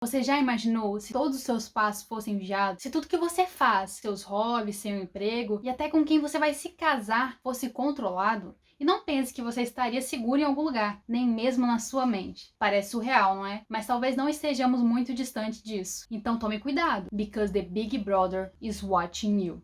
Você já imaginou se todos os seus passos fossem vigiados? Se tudo que você faz, seus hobbies, seu emprego e até com quem você vai se casar fosse controlado? E não pense que você estaria seguro em algum lugar, nem mesmo na sua mente. Parece surreal, não é? Mas talvez não estejamos muito distante disso. Então tome cuidado, because the Big Brother is watching you.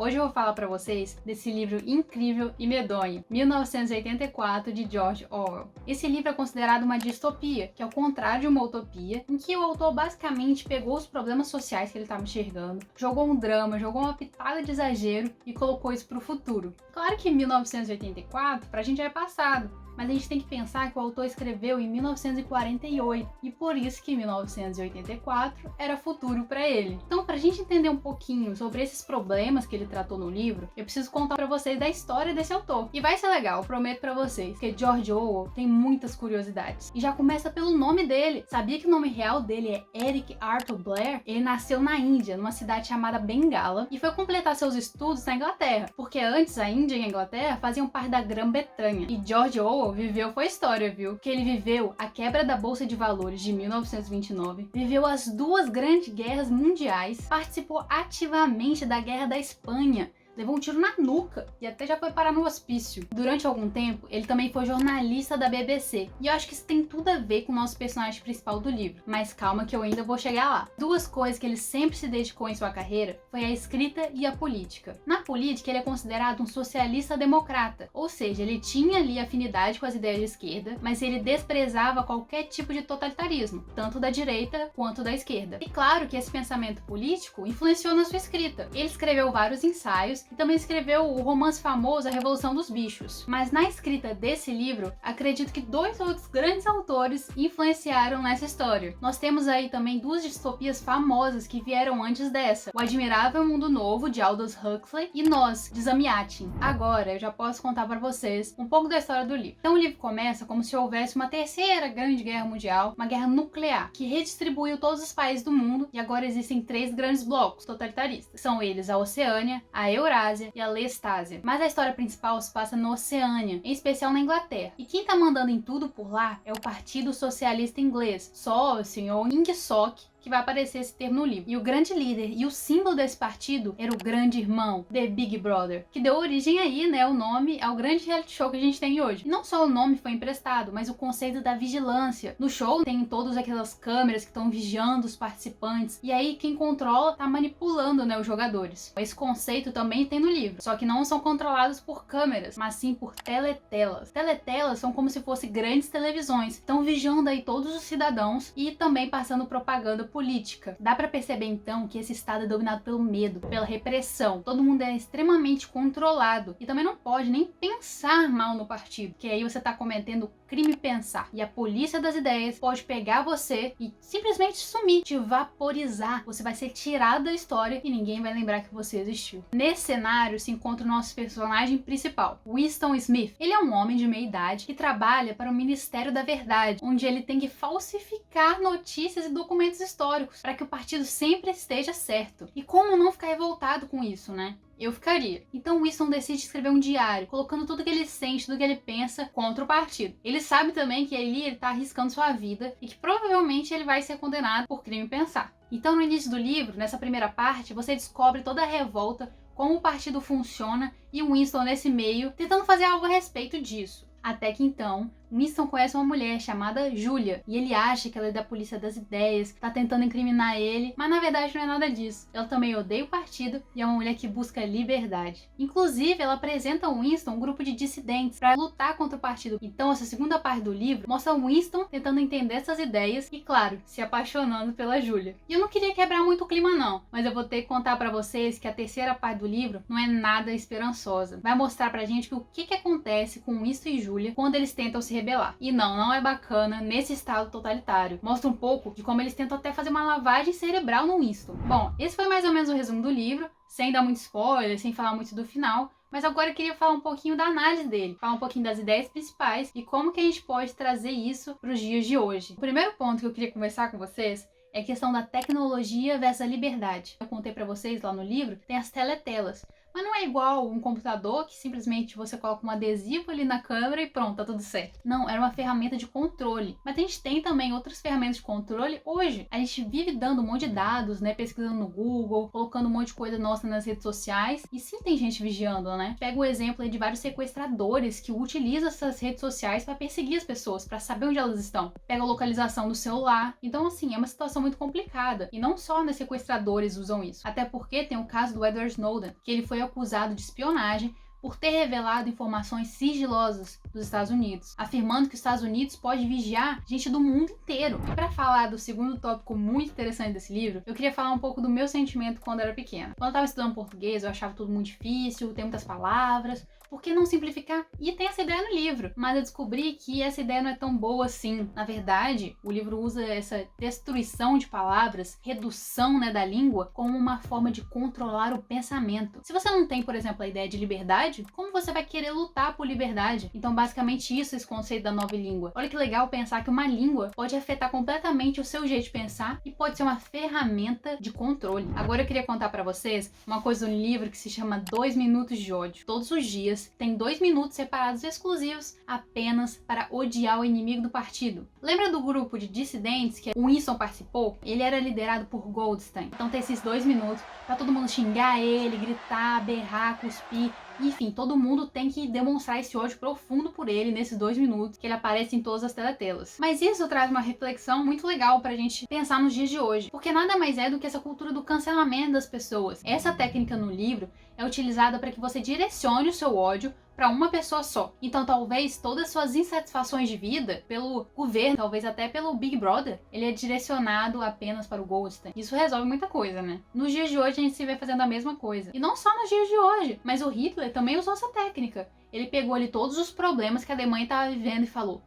Hoje eu vou falar para vocês desse livro incrível e medonho, 1984, de George Orwell. Esse livro é considerado uma distopia, que é o contrário de uma utopia, em que o autor basicamente pegou os problemas sociais que ele estava enxergando, jogou um drama, jogou uma pitada de exagero e colocou isso para o futuro. Claro que 1984 pra gente é passado, mas a gente tem que pensar que o autor escreveu em 1948 e por isso que 1984 era futuro para ele. Então, pra gente entender um pouquinho sobre esses problemas que ele tratou no livro, eu preciso contar para vocês da história desse autor. E vai ser legal, prometo para vocês, porque George Orwell tem muitas curiosidades. E já começa pelo nome dele. Sabia que o nome real dele é Eric Arthur Blair? Ele nasceu na Índia, numa cidade chamada Bengala, e foi completar seus estudos na Inglaterra, porque antes a Índia e a Inglaterra faziam parte da Grã-Bretanha. E George Orwell viveu foi história, viu? Que ele viveu a quebra da Bolsa de Valores de 1929, viveu as duas grandes guerras mundiais, participou ativamente da Guerra da Espanha, levou um tiro na nuca e até já foi parar no hospício. Durante algum tempo, ele também foi jornalista da BBC. E eu acho que isso tem tudo a ver com o nosso personagem principal do livro. Mas calma que eu ainda vou chegar lá. Duas coisas que ele sempre se dedicou em sua carreira foi a escrita e a política. Na política, ele é considerado um socialista democrata. Ou seja, ele tinha ali afinidade com as ideias de esquerda, mas ele desprezava qualquer tipo de totalitarismo, tanto da direita quanto da esquerda. E claro que esse pensamento político influenciou na sua escrita. Ele escreveu vários ensaios e também escreveu o romance famoso A Revolução dos Bichos. Mas na escrita desse livro, acredito que dois outros grandes autores influenciaram nessa história. Nós temos aí também duas distopias famosas que vieram antes dessa: O Admirável Mundo Novo, de Aldous Huxley, e Nós, de Zamiatin. Agora eu já posso contar para vocês um pouco da história do livro. Então o livro começa como se houvesse uma terceira grande guerra mundial, uma guerra nuclear, que redistribuiu todos os países do mundo, e agora existem três grandes blocos totalitaristas. São eles a Oceânia, a Eurásia e a Lestásia. Mas a história principal se passa na Oceânia, em especial na Inglaterra. E quem tá mandando em tudo por lá é o Partido Socialista Inglês, SOC ou INGSOC, que vai aparecer esse termo no livro. E o grande líder e o símbolo desse partido era o Grande Irmão, The Big Brother, que deu origem aí, né, o nome ao grande reality show que a gente tem hoje. E não só o nome foi emprestado, mas o conceito da vigilância. No show tem todas aquelas câmeras que estão vigiando os participantes, e aí quem controla tá manipulando, né, os jogadores. Esse conceito também tem no livro, só que não são controlados por câmeras, mas sim por teletelas. Teletelas são como se fossem grandes televisões, estão vigiando aí todos os cidadãos e também passando propaganda política. Dá pra perceber então que esse estado é dominado pelo medo, pela repressão. Todo mundo é extremamente controlado e também não pode nem pensar mal no partido, que aí você tá cometendo crime pensar. E a polícia das ideias pode pegar você e simplesmente sumir, te vaporizar. Você vai ser tirado da história e ninguém vai lembrar que você existiu. Nesse cenário se encontra o nosso personagem principal, Winston Smith. Ele é um homem de meia idade que trabalha para o Ministério da Verdade, onde ele tem que falsificar notícias e documentos históricos para que o partido sempre esteja certo. E como não ficar revoltado com isso, né? Eu ficaria. Então Winston decide escrever um diário, colocando tudo que ele sente, tudo que ele pensa contra o partido. Ele sabe também que ali ele tá arriscando sua vida e que provavelmente ele vai ser condenado por crime pensar. Então no início do livro, nessa primeira parte, você descobre toda a revolta, como o partido funciona e o Winston nesse meio, tentando fazer algo a respeito disso. Até que então, Winston conhece uma mulher chamada Julia, e ele acha que ela é da polícia das ideias, que tá tentando incriminar ele, mas na verdade não é nada disso. Ela também odeia o partido e é uma mulher que busca liberdade. Inclusive, ela apresenta ao Winston um grupo de dissidentes para lutar contra o partido. Então, essa segunda parte do livro mostra o Winston tentando entender essas ideias e, claro, se apaixonando pela Julia. E eu não queria quebrar muito o clima não, mas eu vou ter que contar para vocês que a terceira parte do livro não é nada esperançosa. Vai mostrar pra gente o que acontece com Winston e Julia quando eles tentam se rebelar. E não é bacana nesse estado totalitário. Mostra um pouco de como eles tentam até fazer uma lavagem cerebral no Winston. Bom, esse foi mais ou menos o resumo do livro, sem dar muito spoiler, sem falar muito do final. Mas agora eu queria falar um pouquinho da análise dele, falar um pouquinho das ideias principais e como que a gente pode trazer isso para os dias de hoje. O primeiro ponto que eu queria conversar com vocês é a questão da tecnologia versus a liberdade. Eu contei para vocês lá no livro, tem as teletelas. Mas não é igual um computador que simplesmente você coloca um adesivo ali na câmera e pronto, tá tudo certo. Não, era uma ferramenta de controle. Mas a gente tem também outras ferramentas de controle hoje. A gente vive dando um monte de dados, né? Pesquisando no Google, colocando um monte de coisa nossa nas redes sociais. E sim tem gente vigiando, né? Pega o exemplo aí de vários sequestradores que utilizam essas redes sociais para perseguir as pessoas, para saber onde elas estão. Pega a localização do celular. Então, assim, é uma situação muito complicada. E não só os sequestradores usam isso. Até porque tem o caso do Edward Snowden, que ele foi acusado de espionagem por ter revelado informações sigilosas dos Estados Unidos, afirmando que os Estados Unidos pode vigiar gente do mundo inteiro. E para falar do segundo tópico muito interessante desse livro, eu queria falar um pouco do meu sentimento quando eu era pequena. Quando eu estava estudando português, eu achava tudo muito difícil, tem muitas palavras. Por que não simplificar? E tem essa ideia no livro, mas eu descobri que essa ideia não é tão boa assim. Na verdade, o livro usa essa destruição de palavras, redução, né, da língua, como uma forma de controlar o pensamento. Se você não tem, por exemplo, a ideia de liberdade, como você vai querer lutar por liberdade? Então, basicamente isso é esse conceito da nova língua. Olha que legal pensar que uma língua pode afetar completamente o seu jeito de pensar e pode ser uma ferramenta de controle. Agora eu queria contar pra vocês uma coisa no livro que se chama 2 minutos de ódio. Todos os dias tem 2 minutos separados exclusivos apenas para odiar o inimigo do partido. Lembra do grupo de dissidentes que o Winston participou? Ele era liderado por Goldstein. Então tem esses 2 minutos para todo mundo xingar ele, gritar, berrar, cuspir. Enfim, todo mundo tem que demonstrar esse ódio profundo por ele nesses 2 minutos que ele aparece em todas as teletelas. Mas isso traz uma reflexão muito legal pra gente pensar nos dias de hoje, porque nada mais é do que essa cultura do cancelamento das pessoas. Essa técnica no livro é utilizada para que você direcione o seu ódio para uma pessoa só. Então, talvez todas as suas insatisfações de vida pelo governo, talvez até pelo Big Brother, ele é direcionado apenas para o Goldstein. Isso resolve muita coisa, né? Nos dias de hoje, a gente se vê fazendo a mesma coisa. E não só nos dias de hoje, mas o Hitler também usou essa técnica. Ele pegou ali todos os problemas que a Alemanha estava vivendo e falou: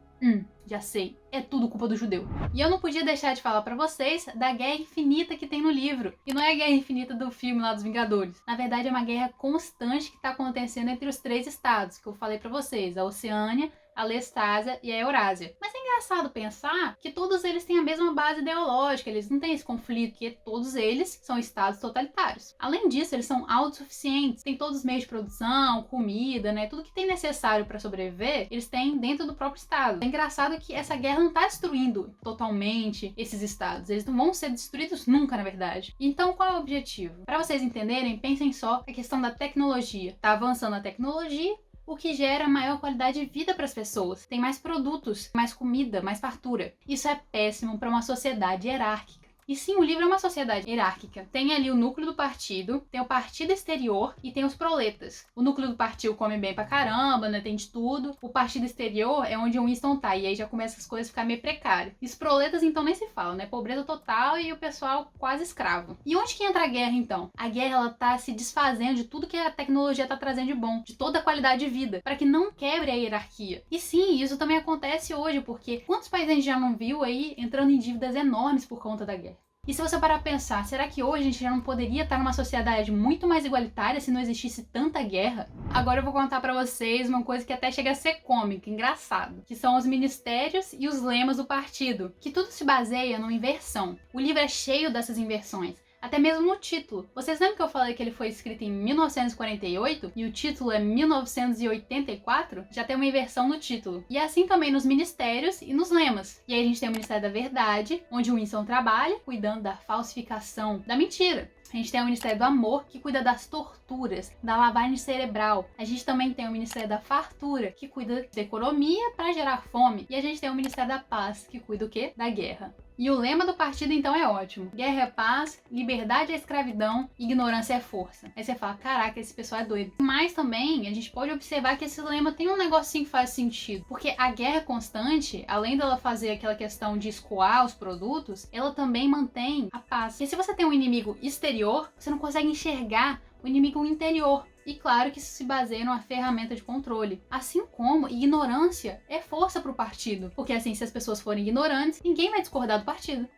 já sei, é tudo culpa do judeu. E eu não podia deixar de falar pra vocês da guerra infinita que tem no livro. E não é a guerra infinita do filme lá dos Vingadores. Na verdade, é uma guerra constante que tá acontecendo entre os 3 estados, que eu falei pra vocês, a Oceânia, a Lestásia e a Eurásia. Mas é engraçado pensar que todos eles têm a mesma base ideológica, eles não têm esse conflito, porque todos eles são estados totalitários. Além disso, eles são autossuficientes, têm todos os meios de produção, comida, né, tudo que tem necessário para sobreviver, eles têm dentro do próprio estado. É engraçado que essa guerra não tá destruindo totalmente esses estados, eles não vão ser destruídos nunca, na verdade. Então, qual é o objetivo? Para vocês entenderem, pensem só a questão da tecnologia. Tá avançando a tecnologia, o que gera maior qualidade de vida para as pessoas. Tem mais produtos, mais comida, mais fartura. Isso é péssimo para uma sociedade hierárquica. E sim, o livro é uma sociedade hierárquica. Tem ali o núcleo do partido, tem o partido exterior e tem os proletas. O núcleo do partido come bem pra caramba, né? Tem de tudo. O partido exterior é onde o Winston tá, e aí já começa as coisas a ficar meio precárias. E os proletas, então, nem se fala, né? Pobreza total e o pessoal quase escravo. E onde que entra a guerra, então? A guerra, ela tá se desfazendo de tudo que a tecnologia tá trazendo de bom, de toda a qualidade de vida, para que não quebre a hierarquia. E sim, isso também acontece hoje, porque quantos países a gente já não viu aí entrando em dívidas enormes por conta da guerra? E se você parar pra pensar, será que hoje a gente já não poderia estar numa sociedade muito mais igualitária se não existisse tanta guerra? Agora eu vou contar pra vocês uma coisa que até chega a ser cômica, engraçado, que são os ministérios e os lemas do partido, que tudo se baseia numa inversão. O livro é cheio dessas inversões. Até mesmo no título. Vocês lembram que eu falei que ele foi escrito em 1948 e o título é 1984? Já tem uma inversão no título. E assim também nos ministérios e nos lemas. E aí a gente tem o Ministério da Verdade, onde o Winston trabalha, cuidando da falsificação, da mentira. A gente tem o Ministério do Amor, que cuida das torturas, da lavagem cerebral. A gente também tem o Ministério da Fartura, que cuida da economia para gerar fome. E a gente tem o Ministério da Paz, que cuida o quê? Da guerra. E o lema do partido, então, é ótimo. Guerra é paz, liberdade é escravidão, ignorância é força. Aí você fala, caraca, esse pessoal é doido. Mas também, a gente pode observar que esse lema tem um negocinho que faz sentido. Porque a guerra constante, além dela fazer aquela questão de escoar os produtos, ela também mantém a paz. E se você tem um inimigo exterior, você não consegue enxergar o inimigo interior. E claro que isso se baseia numa ferramenta de controle. Assim como ignorância é força para o partido. Porque assim, se as pessoas forem ignorantes, ninguém vai discordar do partido.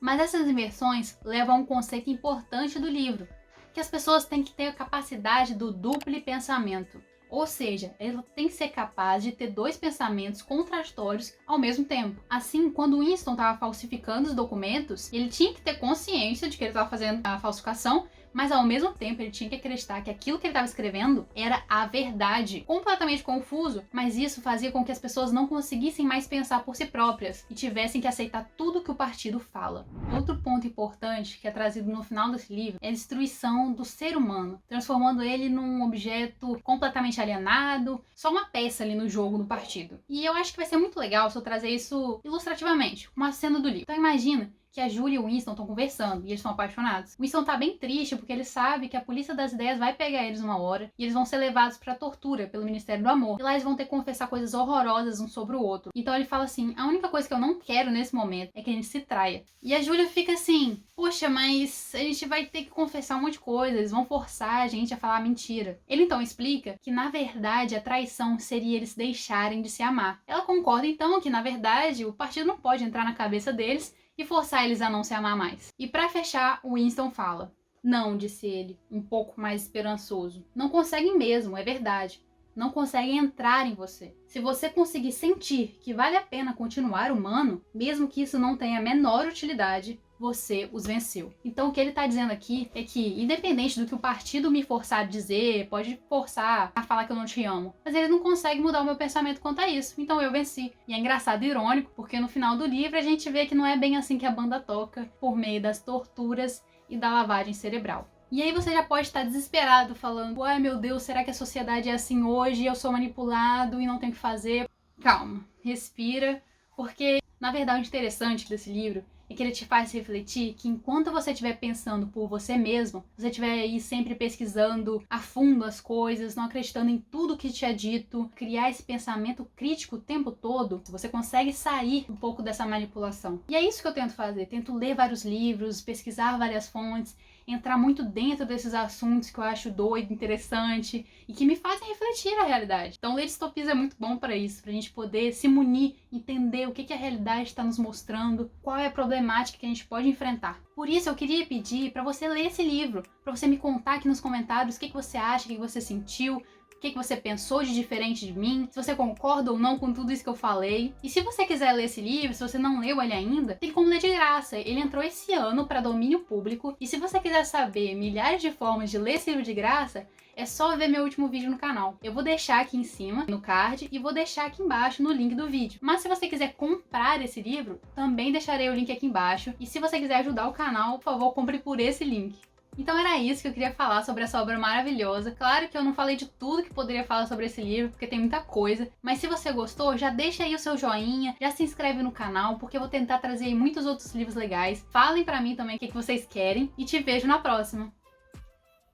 Mas essas inversões levam a um conceito importante do livro, que as pessoas têm que ter a capacidade do duplo pensamento. Ou seja, ela tem que ser capaz de ter 2 pensamentos contraditórios ao mesmo tempo. Assim, quando Winston estava falsificando os documentos, ele tinha que ter consciência de que ele estava fazendo a falsificação, mas ao mesmo tempo ele tinha que acreditar que aquilo que ele estava escrevendo era a verdade. Completamente confuso, mas isso fazia com que as pessoas não conseguissem mais pensar por si próprias e tivessem que aceitar tudo que o partido fala. Outro ponto importante que é trazido no final desse livro é a destruição do ser humano, transformando ele num objeto completamente alienado, só uma peça ali no jogo do partido. E eu acho que vai ser muito legal se eu trazer isso ilustrativamente, uma cena do livro. Então imagina que a Julie e o Winston estão conversando e eles são apaixonados. O Winston tá bem triste porque ele sabe que a polícia das ideias vai pegar eles uma hora e eles vão ser levados pra tortura pelo Ministério do Amor. E lá eles vão ter que confessar coisas horrorosas um sobre o outro. Então ele fala assim, a única coisa que eu não quero nesse momento é que a gente se traia. E a Julia fica assim, poxa, mas a gente vai ter que confessar um monte de coisa, eles vão forçar a gente a falar mentira. Ele então explica que na verdade a traição seria eles deixarem de se amar. Ela concorda então que na verdade o partido não pode entrar na cabeça deles e forçar eles a não se amar mais. E pra fechar, o Winston fala, não, disse ele, um pouco mais esperançoso. Não conseguem mesmo, é verdade. Não conseguem entrar em você. Se você conseguir sentir que vale a pena continuar humano, mesmo que isso não tenha a menor utilidade, você os venceu. Então o que ele tá dizendo aqui é que, independente do que o partido me forçar a dizer, pode forçar a falar que eu não te amo, mas ele não consegue mudar o meu pensamento quanto a isso, então eu venci. E é engraçado e irônico, porque no final do livro a gente vê que não é bem assim que a banda toca, por meio das torturas e da lavagem cerebral. E aí você já pode estar desesperado falando, ai meu Deus, será que a sociedade é assim hoje, eu sou manipulado e não tenho o que fazer? Calma, respira, porque na verdade o interessante desse livro é que ele te faz refletir que enquanto você estiver pensando por você mesmo, você estiver aí sempre pesquisando a fundo as coisas, não acreditando em tudo que te é dito, criar esse pensamento crítico o tempo todo, você consegue sair um pouco dessa manipulação. E é isso que eu tento fazer, tento ler vários livros, pesquisar várias fontes, entrar muito dentro desses assuntos que eu acho doido, interessante e que me fazem refletir a realidade. Então ler distopias é muito bom para isso, pra gente poder se munir, entender o que a realidade está nos mostrando, qual é a problemática que a gente pode enfrentar. Por isso eu queria pedir para você ler esse livro, para você me contar aqui nos comentários o que você acha, o que você sentiu, o que você pensou de diferente de mim, se você concorda ou não com tudo isso que eu falei. E se você quiser ler esse livro, se você não leu ele ainda, tem como ler de graça. Ele entrou esse ano para domínio público. E se você quiser saber milhares de formas de ler esse livro de graça, é só ver meu último vídeo no canal. Eu vou deixar aqui em cima, no card, e vou deixar aqui embaixo no link do vídeo. Mas se você quiser comprar esse livro, também deixarei o link aqui embaixo. E se você quiser ajudar o canal, por favor, compre por esse link. Então era isso que eu queria falar sobre essa obra maravilhosa. Claro que eu não falei de tudo que poderia falar sobre esse livro, porque tem muita coisa. Mas se você gostou, já deixa aí o seu joinha, já se inscreve no canal, porque eu vou tentar trazer aí muitos outros livros legais. Falem pra mim também o que vocês querem e te vejo na próxima.